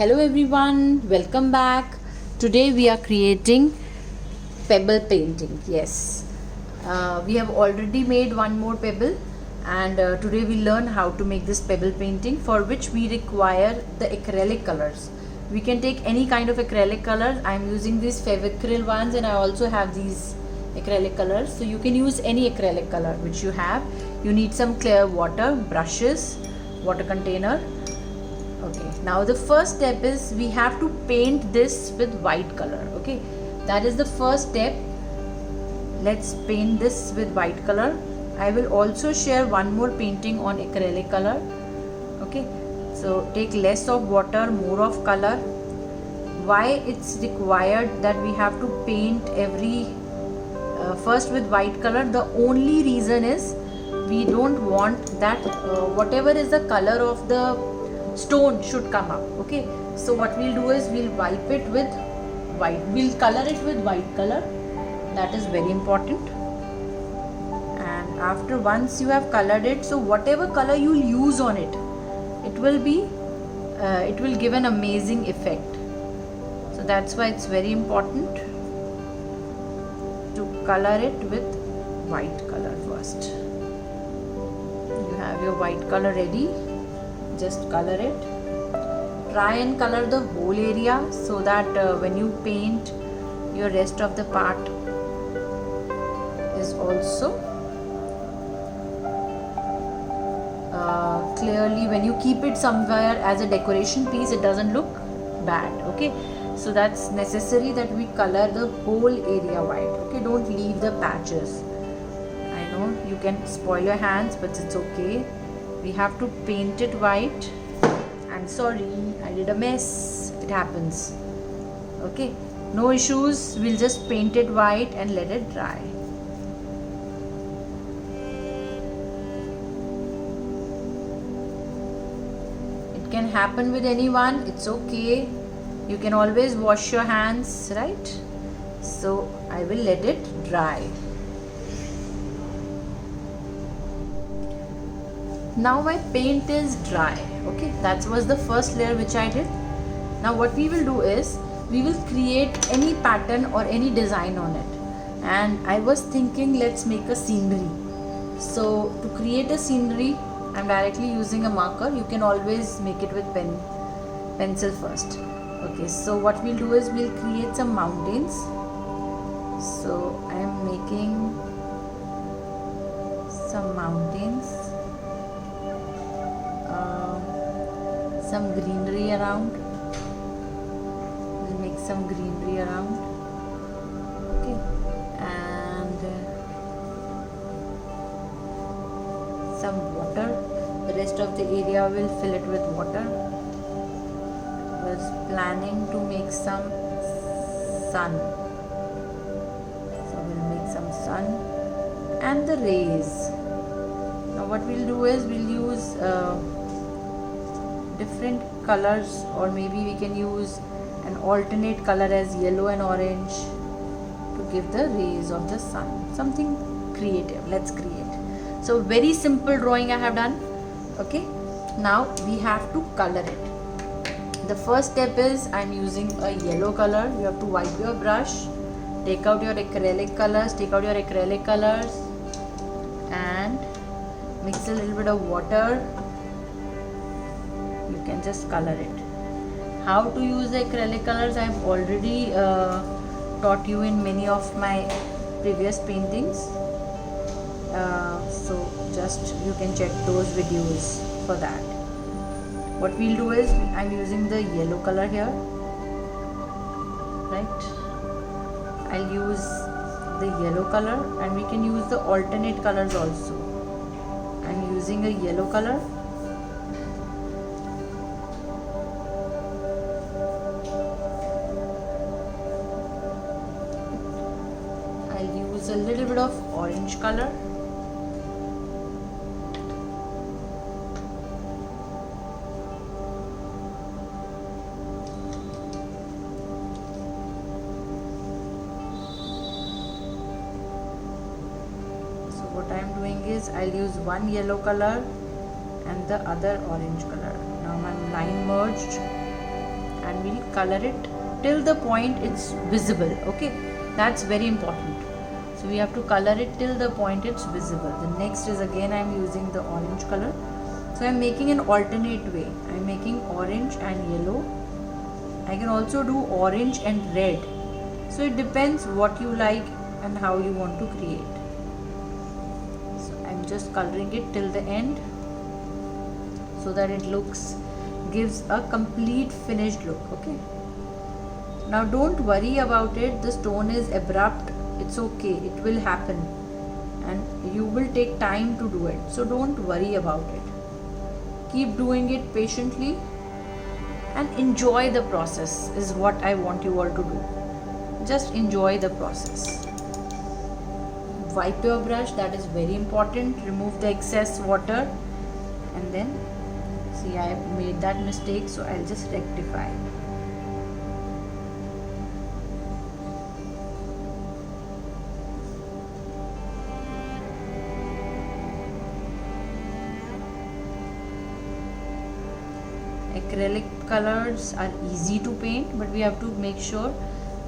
Hello everyone, welcome back. Today we are creating pebble painting. Yes, we have already made one more pebble, and today we learn how to make this pebble painting, for which we require the acrylic colors. We can take any kind of acrylic colors. I am using these Fevicryl ones, and I also have these acrylic colors, so you can use any acrylic color which you have. You need some clear water, brushes, water container. Okay, now the first step is we have to paint this with white color. Okay, that is the first step. Let's paint this with white color. I will also share one more painting on acrylic color. Okay, so take less of water, more of color. Why it's required that we have to paint every first with white color? The only reason is we don't want that whatever is the color of the stone should come up. Okay, so what we'll do is we'll wipe it with white, we'll color it with white color. That is very important. And after, once you have colored it, so whatever color you'll use on it, it will give an amazing effect. So that's why it's very important to color it with white color first. You have your white color ready, just color it. Try and color the whole area so that when you paint, your rest of the part is also clearly, when you keep it somewhere as a decoration piece, it doesn't look bad. Okay, so that's necessary that we color the whole area white. Okay, don't leave the patches. I know you can spoil your hands, but it's okay. We have to paint it white. I'm sorry, I did a mess. It happens. Okay, no issues. We'll just paint it white and let it dry. It can happen with anyone. It's okay. You can always wash your hands, right? So I will let it dry. Now my paint is dry. Okay, that was the first layer which I did. Now what we will do is we will create any pattern or any design on it. And I was thinking, let's make a scenery. So to create a scenery, I'm directly using a marker. You can always make it with pencil first. Okay, so what we'll do is we'll create some mountains. So I'm making some mountains. Some greenery around. We'll make some greenery around. Okay, and some water. The rest of the area will fill it with water. I was planning to make some sun. So we'll make some sun and the rays. Now what we'll do is we'll use different colors, or maybe we can use an alternate color as yellow and orange to give the rays of the sun. Something creative. Let's create. So very simple drawing I have done. Okay, now we have to color it. The first step is I'm using a yellow color. You have to wipe your brush, take out your acrylic colors, and mix a little bit of water. You can just color it. How to use the acrylic colors I have already taught you in many of my previous paintings. So just you can check those videos for that. What we'll do is I'm using the yellow color here. Right? I'll use the yellow color, and we can use the alternate colors also. I'm using a yellow color. A little bit of orange color. So what I am doing is I'll use one yellow color and the other orange color. Now my line merged. and we'll color it till the point it's visible. Okay, that's very important. So we have to color it till the point it's visible. The next is, again I'm using the orange color. So I'm making an alternate way. I'm making orange and yellow. I can also do orange and red. So it depends what you like and how you want to create. So I'm just coloring it till the end so that it gives a complete finished look. Okay, now don't worry about it. The stone is abrupt, it's okay, it will happen, and you will take time to do it, so don't worry about it. Keep doing it patiently and enjoy the process is what I want you all to do. Just enjoy the process. Wipe your brush, that is very important. Remove the excess water, and then see, I made that mistake, so I'll just rectify. Acrylic colors are easy to paint, but we have to make sure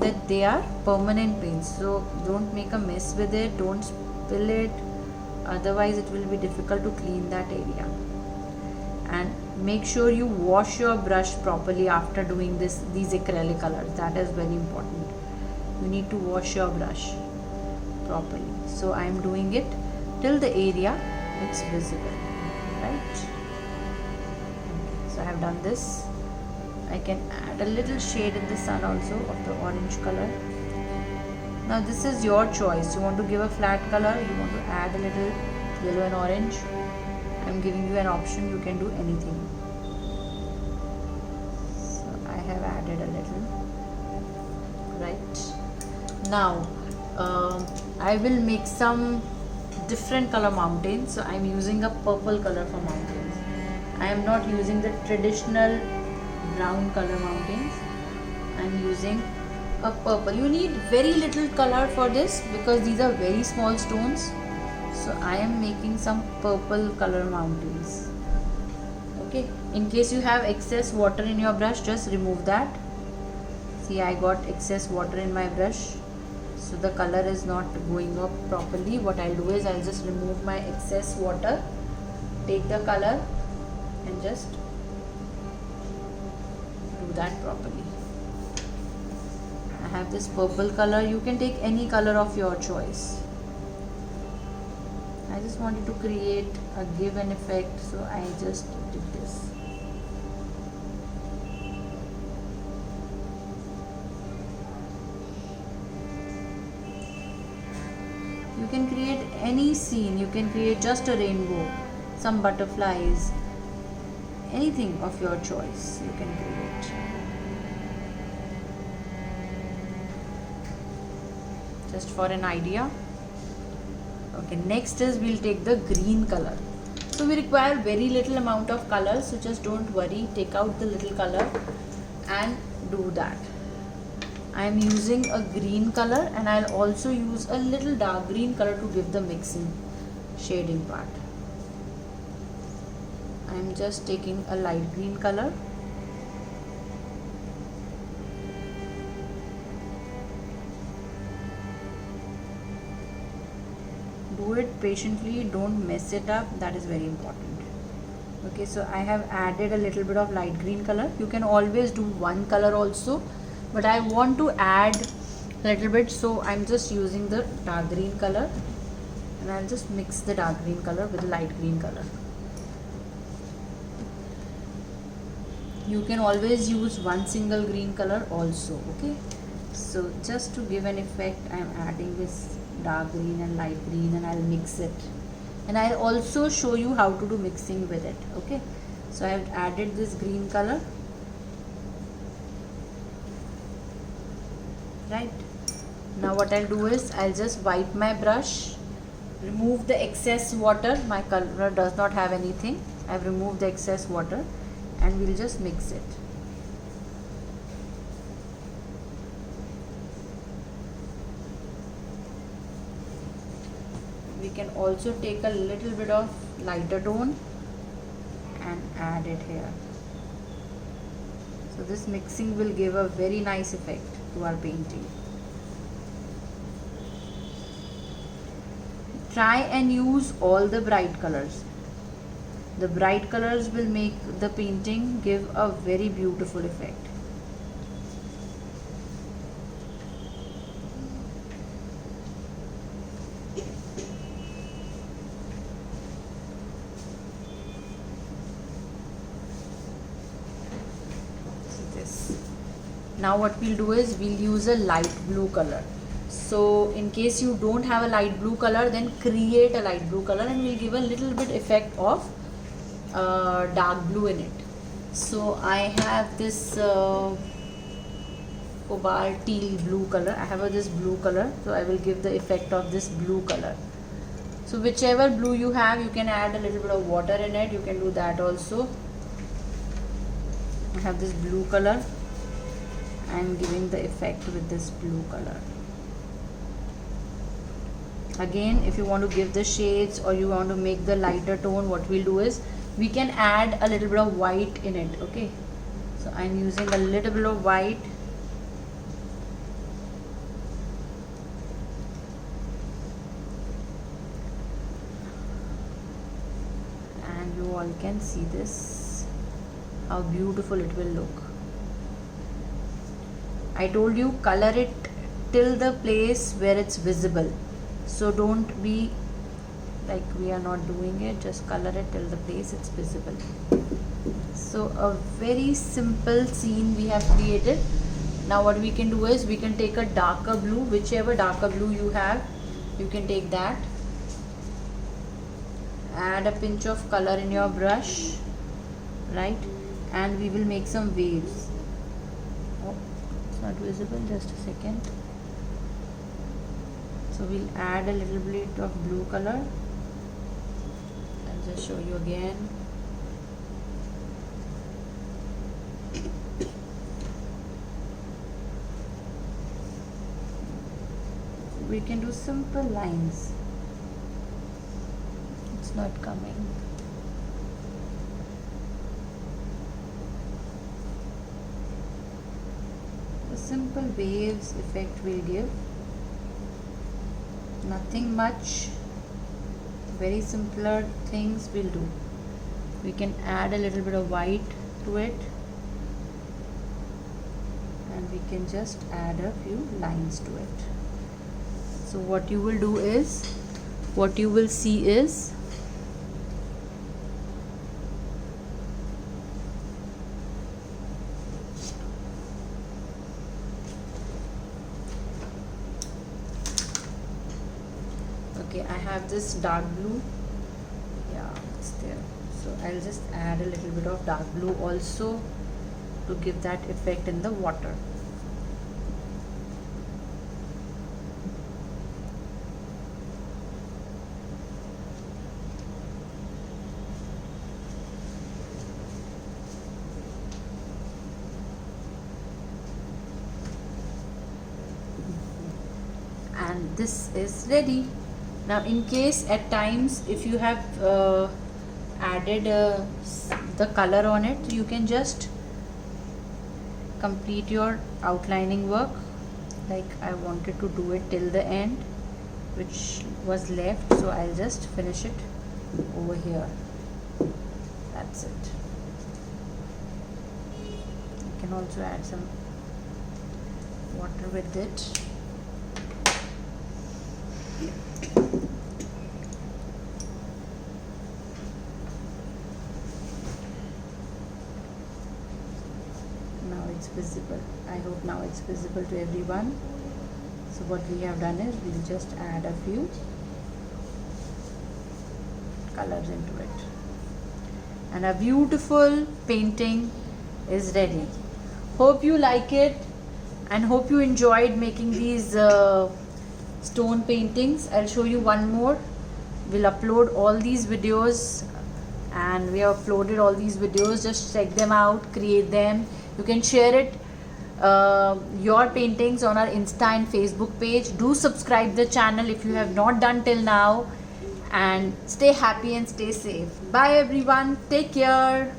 that they are permanent paints. So don't make a mess with it, don't spill it, otherwise it will be difficult to clean that area. And make sure you wash your brush properly after doing these acrylic colors. That is very important. You need to wash your brush properly. So I am doing it till the area it's visible, right? So I have done this. I can add a little shade in the sun also of the orange color. Now this is your choice. You want to give a flat color, you want to add a little yellow and orange. I'm giving you an option, you can do anything. So I have added a little. Right. Now I will make some different color mountains. So I'm using a purple color for mountains. I am not using the traditional brown color mountains. I'm using a purple. You need very little color for this because these are very small stones. So I am making some purple color mountains. Okay, in case you have excess water in your brush, just remove that. See, I got excess water in my brush, so the color is not going up properly. What I'll do is I'll just remove my excess water, take the color and just do that properly. I have this purple color. You can take any color of your choice. I just wanted to create a give an effect, so I just did this. You can create any scene. You can create just a rainbow, some butterflies, anything of your choice you can create. Just for an idea. Okay, next is we'll take the green color. So we require very little amount of color, so just don't worry, take out the little color and do that. I am using a green color and I'll also use a little dark green color to give the mixing shading part. I am just taking a light green color. Do it patiently, don't mess it up, that is very important. Okay, so I have added a little bit of light green color. You can always do one color also, but I want to add a little bit, so I'm just using the dark green color and I'll just mix the dark green color with the light green color. You can always use one single green color also. Okay, so just to give an effect, I'm adding this dark green and light green and I'll mix it, and I'll also show you how to do mixing with it. Okay, so I have added this green color. Right, now what I'll do is I'll just wipe my brush, remove the excess water. My color does not have anything. I've removed the excess water and we'll just mix it. We can also take a little bit of lighter tone and add it here. So So this mixing will give a very nice effect to our painting. Try and use all the bright colors. The bright colors will make the painting give a very beautiful effect. Now what we'll do is we'll use a light blue color. So in case you don't have a light blue color, then create a light blue color and we'll give a little bit effect of dark blue in it. So I have this cobalt teal blue color. I have this blue color, so I will give the effect of this blue color. So whichever blue you have, you can add a little bit of water in it. You can do that also. I have this blue color. I am giving the effect with this blue color. Again, if you want to give the shades or you want to make the lighter tone, what we'll do is we can add a little bit of white in it. Okay, so I'm using a little bit of white. And you all can see this, how beautiful it will look. I told you, color it till the place where it's visible. So don't be like we are not doing it, just color it till the place it's visible. So a very simple scene we have created. Now what we can do is we can take a darker blue, whichever darker blue you have, you can take that. Add a pinch of color in your brush, right? And we will make some waves. Oh, it's not visible, just a second. So we'll add a little bit of blue color. I'll just show you again. We can do simple lines. It's not coming. The simple waves effect will give. Nothing much, very simpler things we'll do. We can add a little bit of white to it and we can just add a few lines to it. So what you will do is, what you will see is okay, I have this dark blue. Yeah, it's there. So I'll just add a little bit of dark blue also to give that effect in the water. And this is ready. Now in case at times if you have added the color on it, you can just complete your outlining work. Like I wanted to do it till the end, which was left, so I'll just finish it over here. That's it. You can also add some water with it. Now it's visible. I hope now it's visible to everyone. So what we have done is we'll just add a few colors into it. And a beautiful painting is ready. Hope you like it and hope you enjoyed making these stone paintings. I'll show you one more. We'll upload all these videos and we have uploaded all these videos. Just check them out, create them. You can share it, your paintings on our Insta and Facebook page. Do subscribe the channel if you have not done till now, and stay happy and stay safe. Bye everyone, take care.